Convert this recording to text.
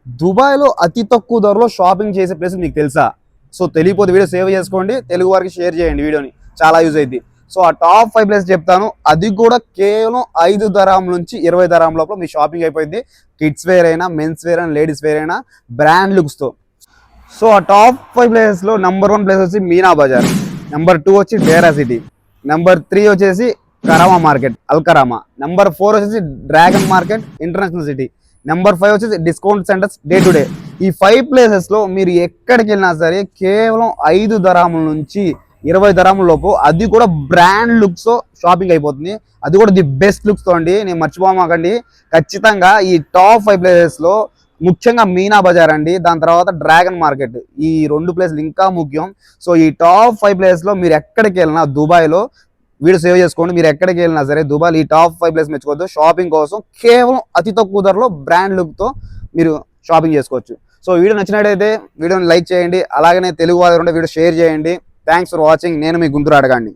దుబాయ్లో అతి తక్కువ ధరలో షాపింగ్ చేసే ప్లేస్ మీకు తెలుసా? సో తెలియకపోతే వీడియో సేవ్ చేసుకోండి, తెలుగు వారికి షేర్ చేయండి వీడియోని, చాలా యూజ్ అయింది. సో ఆ టాప్ 5 ప్లేస్ చెప్తాను, అది కూడా కేవలం 5 దరాం నుంచి 20 దరాం లోపల మీ షాపింగ్ అయిపోయింది. కిడ్స్ వేర్ అయినా, మెన్స్ వేర్ అయినా, లేడీస్ వేర్ అయినా, బ్రాండ్ లుక్స్తో. సో ఆ టాప్ 5 ప్లేసెస్లో నెంబర్ 1 ప్లేస్ వచ్చి మీనా బజార్, నెంబర్ 2 వచ్చి డేరా సిటీ, నెంబర్ 3 వచ్చేసి కరామా మార్కెట్ అల్కరామా, నెంబర్ 4 వచ్చేసి dragon market international city, number 5 వచ్చేసి discount centres day to day. ఈ 5 ప్లేసెస్లో మీరు ఎక్కడికి వెళ్ళినా సరే కేవలం 5 దరాముల నుంచి 20 దరాముల లోపు, అది కూడా బ్రాండ్ లుక్స్తో షాపింగ్ అయిపోతుంది. అది కూడా ది బెస్ట్ లుక్స్తో అండి, నేను మర్చిపోమాకండి. ఖచ్చితంగా ఈ టాప్ 5 ప్లేసెస్లో ముఖ్యంగా మీనా బజార్ అండి, దాని తర్వాత డ్రాగన్ మార్కెట్, ఈ 2 ప్లేస్లు ఇంకా ముఖ్యం. సో ఈ టాప్ 5 ప్లేసెస్లో మీరు ఎక్కడికి వెళ్ళినా దుబాయ్లో వీడియో సేవ్ చేసుకోండి. మీరు ఎక్కడికి వెళ్ళినా సరే దుబాయ్ ఈ టాప్ 5 ప్లేస్ మెచ్చుకోవద్దు. షాపింగ్ కోసం కేవలం అతి తక్కువ ధరలో బ్రాండ్ లుక్తో మీరు షాపింగ్ చేసుకోవచ్చు. సో వీడియో నచ్చినట్టయితే వీడియోని లైక్ చేయండి, అలాగనే తెలుగు వాళ్ళు ఉంటే వీడియో షేర్ చేయండి. Thanks for watching. నేను మీ గుంటూరు అడగండి.